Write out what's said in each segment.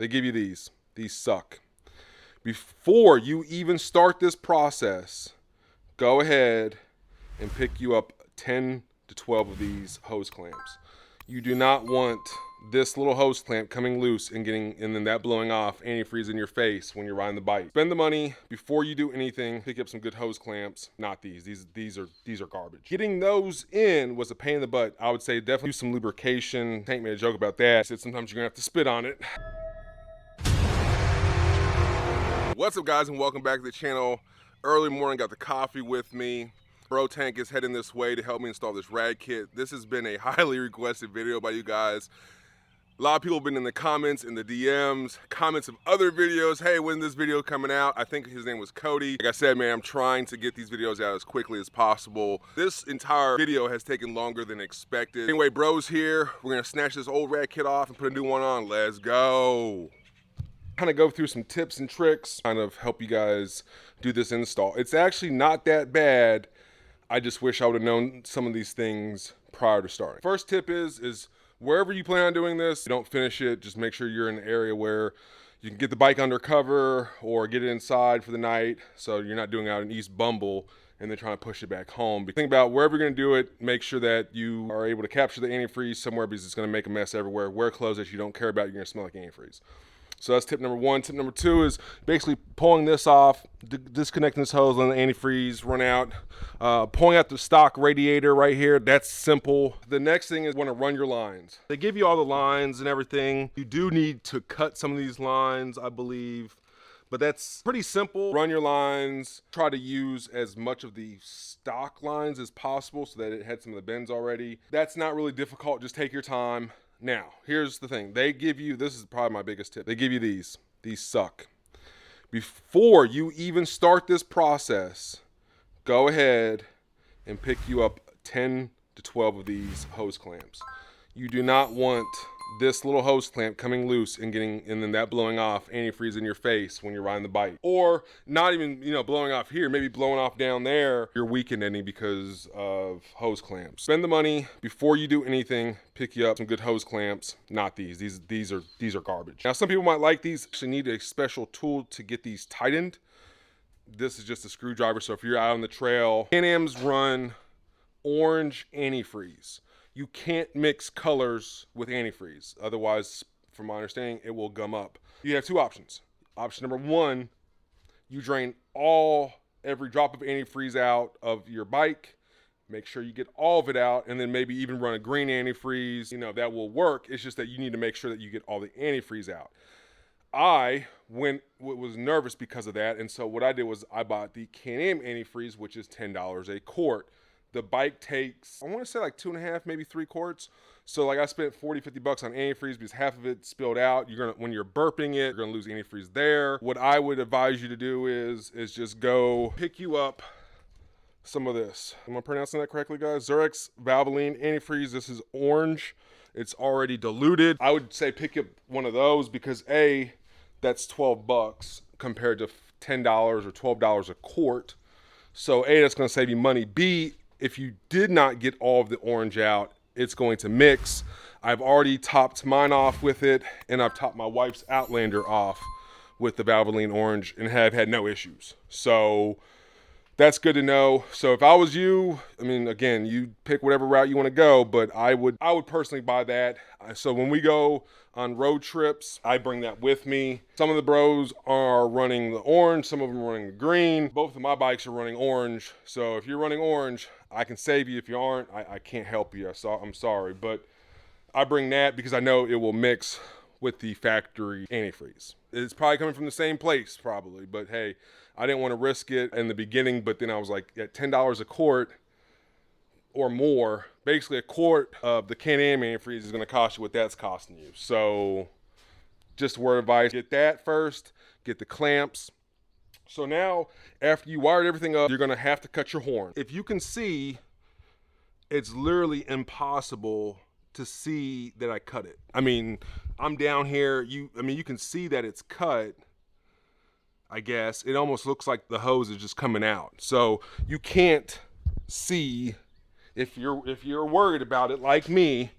They give you these. These suck. Before you even start this process, go ahead and pick you up 10 to 12 of these hose clamps. You do not want this little hose clamp coming loose and then that blowing off antifreeze in your face when you're riding the bike. Spend the money before you do anything. Pick up some good hose clamps. Not these. These are garbage. Getting those in was a pain in the butt. I would say definitely do some lubrication. Tank made a joke about that. I said sometimes you're gonna have to spit on it. What's up, guys, and welcome back to the channel. Early morning, got the coffee with me. Bro Tank is heading this way to help me install this rad kit. This has been a highly requested video by you guys. A lot of people have been in the comments, in the DMs, comments of other videos. Hey, when's this video coming out? I think his name was Cody. Like I said, man, I'm trying to get these videos out as quickly as possible. This entire video has taken longer than expected. Anyway, bro's here. We're gonna snatch this old rad kit off and put a new one on. Let's go. Kind of go through some tips and tricks, kind of help you guys do this install. It's actually not that bad. I just wish I would have known some of these things prior to starting. First tip is wherever you plan on doing this, you don't finish it, just make sure you're in an area where you can get the bike under cover or get it inside for the night, so you're not doing it out in East Bumble and then trying to push it back home. But think about wherever you're gonna do it, make sure that you are able to capture the antifreeze somewhere, because it's gonna make a mess everywhere. Wear clothes that you don't care about, you're gonna smell like antifreeze. So that's tip number one. Tip number two is basically pulling this off, disconnecting this hose, letting the antifreeze run out, pulling out the stock radiator right here. That's simple. The next thing is want to run your lines. They give you all the lines and everything. You do need to cut some of these lines, I believe, but that's pretty simple. Run your lines. Try to use as much of the stock lines as possible so that it had some of the bends already. That's not really difficult. Just take your time. Now, here's the thing. They give you, this is probably my biggest tip. They give you these. These suck. Before you even start this process, go ahead and pick you up 10 to 12 of these hose clamps. You do not want this little hose clamp coming loose and then that blowing off antifreeze in your face when you're riding the bike. Or not even, blowing off here, maybe blowing off down there. You're weakening because of hose clamps. Spend the money before you do anything. Pick you up some good hose clamps. Not these. These are garbage. Now, some people might like these. Actually need a special tool to get these tightened. This is just a screwdriver. So if you're out on the trail, Canams run orange antifreeze. You can't mix colors with antifreeze. Otherwise, from my understanding, it will gum up. You have two options. Option number one, you drain every drop of antifreeze out of your bike. Make sure you get all of it out, and then maybe even run a green antifreeze. That will work. It's just that you need to make sure that you get all the antifreeze out. I was nervous because of that, and so what I did was I bought the CanAm antifreeze, which is $10 a quart. The bike takes, I want to say like 2.5, maybe 3 quarts. So like I spent 40, 50 bucks on antifreeze because half of it spilled out. When you're burping it, you're gonna lose antifreeze there. What I would advise you to do is just go pick you up some of this. Am I pronouncing that correctly, guys? Zurex Valvoline antifreeze. This is orange. It's already diluted. I would say pick up one of those because A, that's 12 bucks compared to $10 or $12 a quart. So A, that's gonna save you money. B, if you did not get all of the orange out, it's going to mix. I've already topped mine off with it, and I've topped my wife's Outlander off with the Valvoline orange and have had no issues. So that's good to know. So if I was you, again, you pick whatever route you want to go, but I would personally buy that. So when we go on road trips, I bring that with me. Some of the bros are running the orange, some of them are running the green. Both of my bikes are running orange. So if you're running orange, I can save you. If you aren't, I can't help you. I'm sorry, but I bring that because I know it will mix with the factory antifreeze. It's probably coming from the same place, probably, but hey, I didn't want to risk it in the beginning, but then I was like, at $10 a quart or more, basically a quart of the Canam antifreeze is going to cost you what that's costing you. So just a word of advice, get that first, get the clamps. So now, after you wired everything up, you're going to have to cut your horn. If you can see, it's literally impossible to see that I cut it. I'm down here. You can see that it's cut. I guess it almost looks like the hose is just coming out. So you can't see. If you're worried about it like me,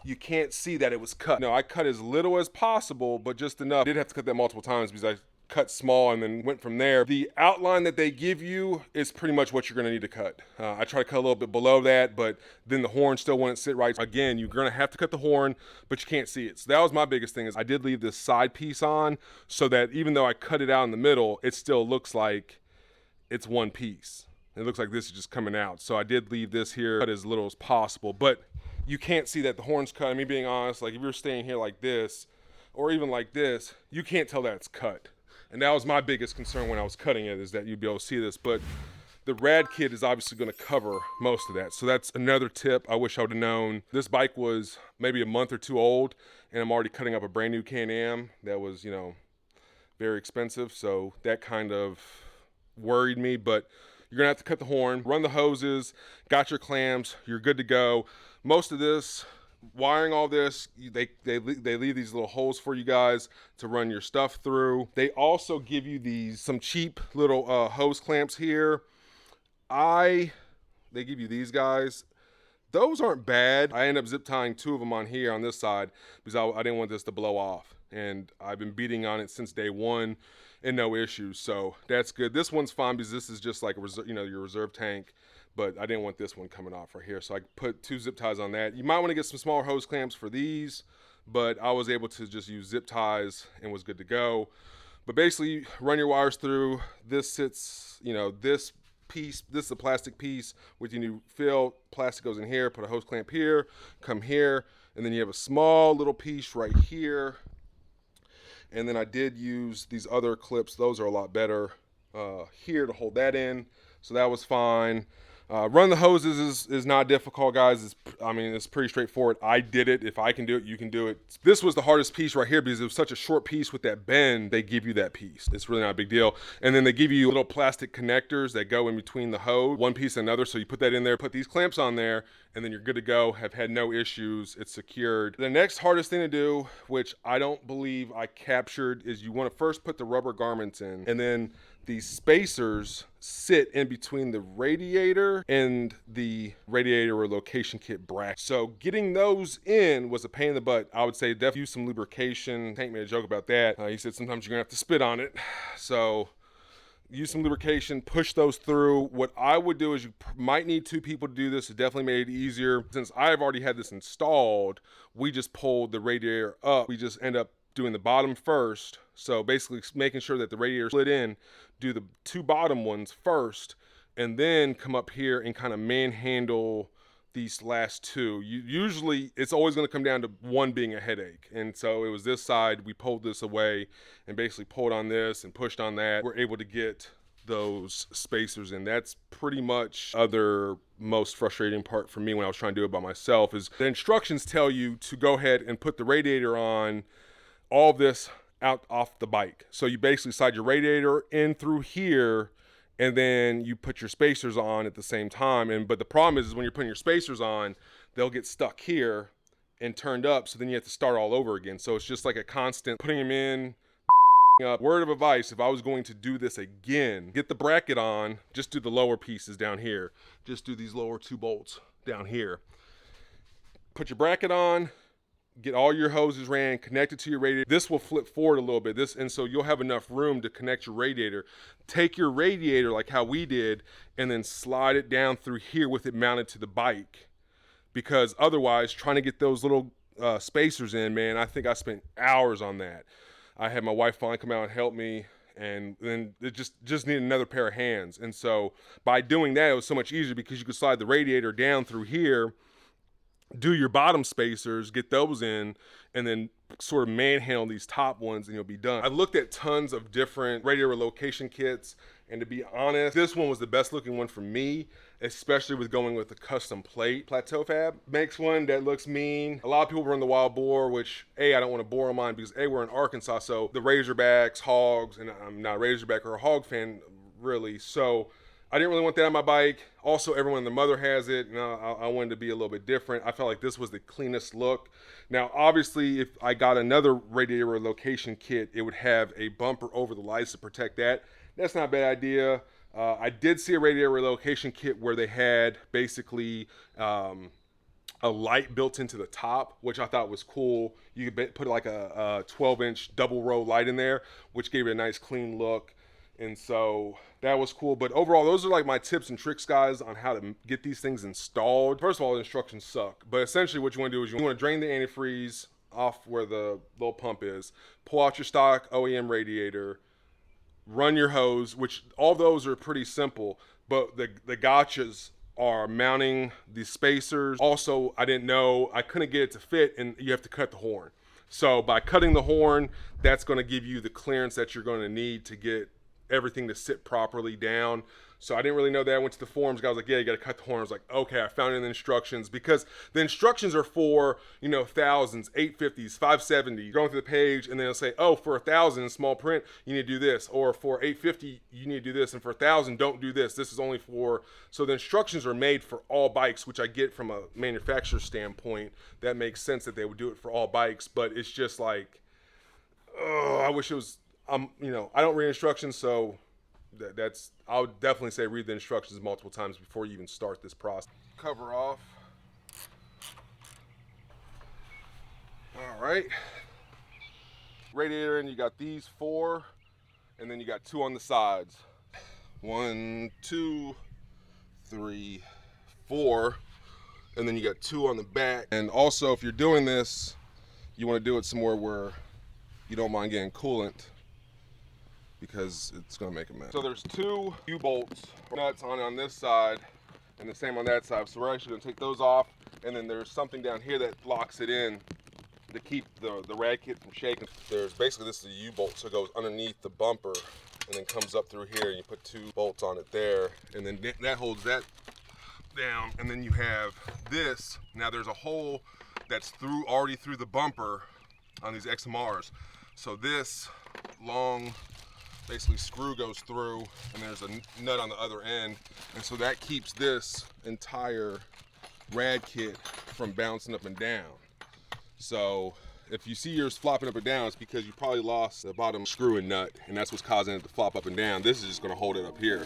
you can't see that it was cut. No, I cut as little as possible, but just enough. I did have to cut that multiple times because I cut small and then went from there. The outline that they give you is pretty much what you're gonna need to cut. I try to cut a little bit below that, but then the horn still wouldn't sit right. Again, you're gonna have to cut the horn, but you can't see it. So that was my biggest thing, is I did leave this side piece on so that even though I cut it out in the middle, it still looks like it's one piece. It looks like this is just coming out. So I did leave this here cut as little as possible, but you can't see that the horn's cut. I mean, being honest, like if you're staying here like this, or even like this, you can't tell that it's cut. And that was my biggest concern when I was cutting it, is that you'd be able to see this. But the Rad kit is obviously gonna cover most of that. So that's another tip I wish I would've known. This bike was maybe a month or two old, and I'm already cutting up a brand new Can-Am that was, you know, very expensive. So that kind of worried me, but you're gonna have to cut the horn, run the hoses, got your clamps, you're good to go. Most of this, wiring all this, they leave these little holes for you guys to run your stuff through. They also give you some cheap little hose clamps here. They give you these guys. Those aren't bad. I end up zip tying 2 of them on here on this side because I didn't want this to blow off. And I've been beating on it since day one and no issues. So that's good. This one's fine because this is just like your reserve tank. But I didn't want this one coming off right here. So I put 2 zip ties on that. You might want to get some smaller hose clamps for these, but I was able to just use zip ties and was good to go. But basically, run your wires through. This sits, this piece, this is a plastic piece with your new fill. Plastic goes in here, put a hose clamp here, come here, and then you have a small little piece right here. And then I did use these other clips. Those are a lot better here to hold that in. So that was fine. Run the hoses is not difficult, guys. It's pretty straightforward. I did it. If I can do it, you can do it. This was the hardest piece right here because it was such a short piece with that bend. They give you that piece. It's really not a big deal. And then they give you little plastic connectors that go in between the hose, one piece and another. So you put that in there, put these clamps on there, and then you're good to go. Have had no issues. It's secured. The next hardest thing to do, which I don't believe I captured, is you want to first put the rubber garments in, and then these spacers sit in between the radiator and the radiator relocation kit bracket. So getting those in was a pain in the butt. I would say definitely use some lubrication. Tank made a joke about that. He said sometimes you're gonna have to spit on it. So use some lubrication, push those through. What I would do is you might need 2 people to do this. It definitely made it easier. Since I've already had this installed, we just pulled the radiator up. We just end up doing the bottom first. So basically making sure that the radiator split in, do the 2 bottom ones first, and then come up here and kind of manhandle these last 2. Usually it's always going to come down to one being a headache. And so it was this side, we pulled this away and basically pulled on this and pushed on that. We're able to get those spacers in. That's pretty much other most frustrating part for me when I was trying to do it by myself, is the instructions tell you to go ahead and put the radiator on all of this out off the bike. So you basically slide your radiator in through here, and then you put your spacers on at the same time. But the problem is when you're putting your spacers on, they'll get stuck here and turned up. So then you have to start all over again. So it's just like a constant putting them in, up. Word of advice, if I was going to do this again, get the bracket on, just do the lower pieces down here. Just do these lower 2 bolts down here. Put your bracket on, get all your hoses ran, connect it to your radiator. This will flip forward a little bit. And so you'll have enough room to connect your radiator. Take your radiator like how we did, and then slide it down through here with it mounted to the bike. Because otherwise, trying to get those little spacers in, man, I think I spent hours on that. I had my wife finally come out and help me, and then it just needed another pair of hands. And so by doing that, it was so much easier because you could slide the radiator down through here, do your bottom spacers, get those in, and then sort of manhandle these top ones, and you'll be done. I've looked at tons of different radiator relocation kits, and to be honest, this one was the best looking one for me, especially with going with the custom plate. Plateau Fab makes one that looks mean. A lot of people run the Wild Boar, which I don't want to bore on mine because we're in Arkansas, so the Razorbacks, Hogs, and I'm not a Razorback or a Hog fan really, so I didn't really want that on my bike. Also, everyone and their mother has it, and I wanted to be a little bit different. I felt like this was the cleanest look. Now, obviously, if I got another radiator relocation kit, it would have a bumper over the lights to protect that. That's not a bad idea. I did see a radiator relocation kit where they had basically a light built into the top, which I thought was cool. You could put like a 12-inch double row light in there, which gave it a nice clean look. And so that was cool. But overall, those are like my tips and tricks, guys, on how to get these things installed. First of all, the instructions suck. But essentially what you want to do is you want to drain the antifreeze off where the little pump is. Pull out your stock OEM radiator. Run your hose, which all those are pretty simple. But the gotchas are mounting the spacers. Also, I didn't know, I couldn't get it to fit, and you have to cut the horn. So by cutting the horn, that's going to give you the clearance that you're going to need to get everything to sit properly down. So I didn't really know that. I went to the forums, guy was like, yeah, you got to cut the horn. I was like, okay, I found it in the instructions, because the instructions are for, you know, thousands, 850s, 570. You're going through the page and then it'll say, oh, for 1,000 in small print, you need to do this. Or for 850, you need to do this. And for 1,000, don't do this. This is only for, so the instructions are made for all bikes, which I get from a manufacturer standpoint. That makes sense that they would do it for all bikes, but it's just like, oh, I wish it was, you know, I don't read instructions, so that's, I would definitely say read the instructions multiple times before you even start this process. Cover off. All right. Radiator, and you got these 4, and then you got 2 on the sides. 1, 2, 3, 4, and then you got 2 on the back. And also, if you're doing this, you want to do it somewhere where you don't mind getting coolant, because it's gonna make a mess. So there's 2 U-bolts nuts on this side and the same on that side. So we're actually gonna take those off, and then there's something down here that locks it in to keep the rad kit from shaking. There's basically, this is a U-bolt, so it goes underneath the bumper and then comes up through here, and you put 2 bolts on it there, and then that holds that down. And then you have this. Now there's a hole that's already through the bumper on these XMRs. So this long basically screw goes through, and there's a nut on the other end, and so that keeps this entire rad kit from bouncing up and down. So if you see yours flopping up and down, it's because you probably lost the bottom screw and nut, and that's what's causing it to flop up and down. This is just going to hold it up here.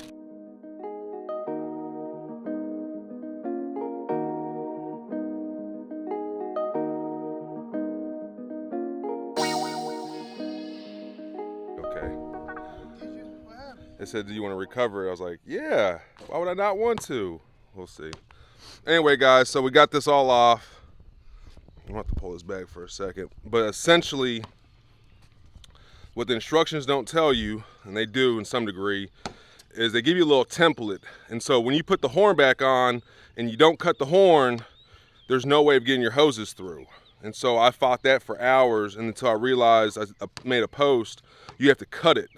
It said, do you want to recover it? I was like, yeah, why would I not want to? We'll see. Anyway, guys, so we got this all off. I'm gonna have to pull this back for a second. But essentially, what the instructions don't tell you, and they do in some degree, is they give you a little template. And so when you put the horn back on and you don't cut the horn, there's no way of getting your hoses through. And so I fought that for hours, and until I realized, I made a post, you have to cut it.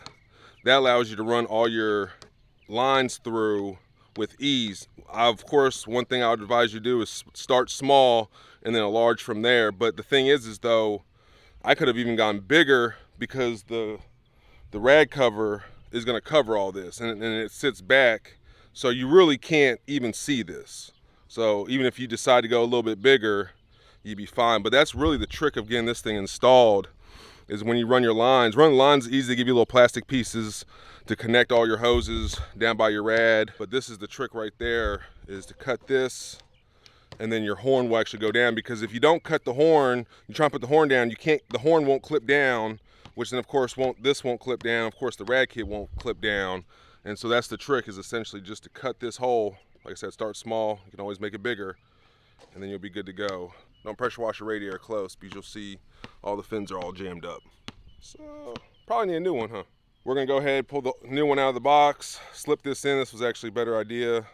That allows you to run all your lines through with ease. Of course, one thing I would advise you to do is start small and then enlarge from there. But the thing is though, I could have even gone bigger, because the rad cover is going to cover all this, and it sits back, so you really can't even see this. So even if you decide to go a little bit bigger, you'd be fine. But that's really the trick of getting this thing installed, is when you run your lines. Running lines is easy. To give you little plastic pieces to connect all your hoses down by your rad. But this is the trick right there, is to cut this, and then your horn will actually go down. Because if you don't cut the horn, you try and put the horn down, the horn won't clip down, which then of course this won't clip down. Of course the rad kit won't clip down. And so that's the trick, is essentially just to cut this hole. Like I said, start small, you can always make it bigger, and then you'll be good to go. Don't pressure wash your radiator close, because you'll see all the fins are all jammed up. So probably need a new one, huh? We're gonna go ahead, pull the new one out of the box, slip this in. This was actually a better idea,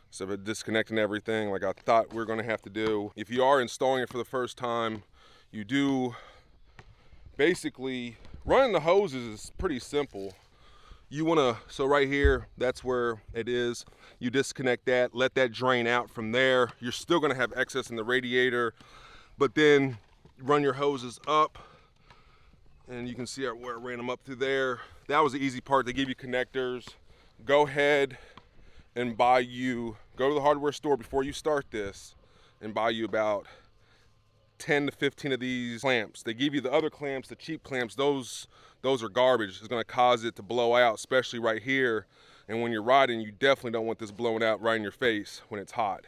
instead of disconnecting everything like I thought we were gonna have to do. If you are installing it for the first time, you do basically, running the hoses is pretty simple. You wanna, so right here, that's where it is. You disconnect that, let that drain out from there. You're still gonna have excess in the radiator, but then run your hoses up, and you can see where I ran them up through there. That was the easy part. They give you connectors. Go ahead and go to the hardware store before you start this, and buy you about 10 to 15 of these clamps. They give you the other clamps, the cheap clamps. Those are garbage. It's gonna cause it to blow out, especially right here. And when you're riding, you definitely don't want this blowing out right in your face when it's hot.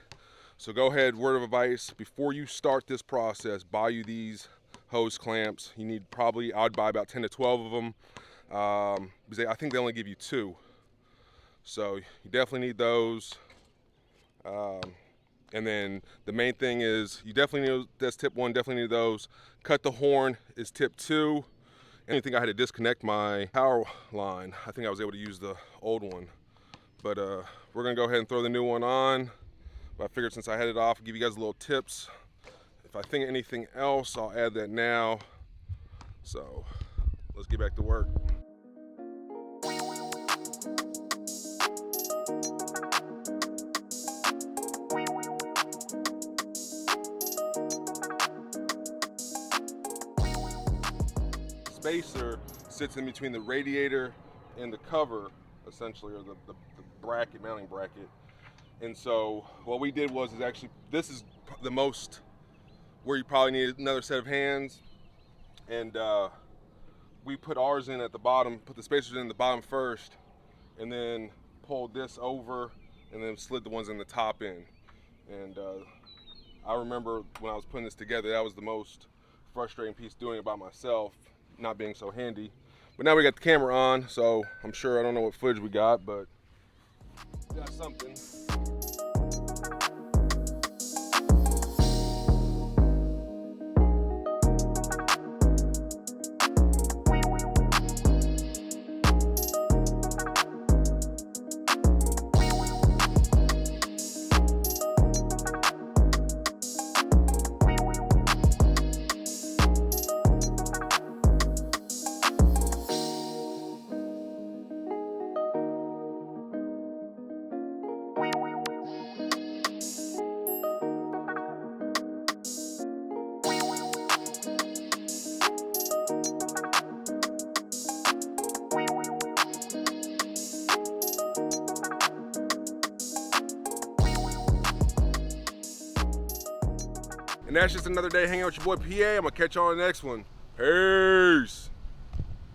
So go ahead, word of advice, before you start this process, buy you these hose clamps. You need probably, I'd buy about 10 to 12 of them, because I think they only give you 2. So you definitely need those. And then the main thing is you definitely need, that's tip 1, definitely need those. Cut the horn is tip 2. And I think I had to disconnect my power line. I think I was able to use the old one. But we're gonna go ahead and throw the new one on. But I figured since I had it off, I'll give you guys a little tips. If I think of anything else, I'll add that now. So let's get back to work. Spacer sits in between the radiator and the cover, essentially, or the bracket, mounting bracket. And so what we did was actually, this is the most where you probably need another set of hands. And we put ours in at the bottom, put the spacers in the bottom first, and then pulled this over, and then slid the ones in the top in. And I remember when I was putting this together, that was the most frustrating piece, doing it by myself, not being so handy. But now we got the camera on, so I'm sure, I don't know what footage we got, but we got something. And that's just another day hanging out with your boy PA. I'm gonna catch you on the next one. Peace.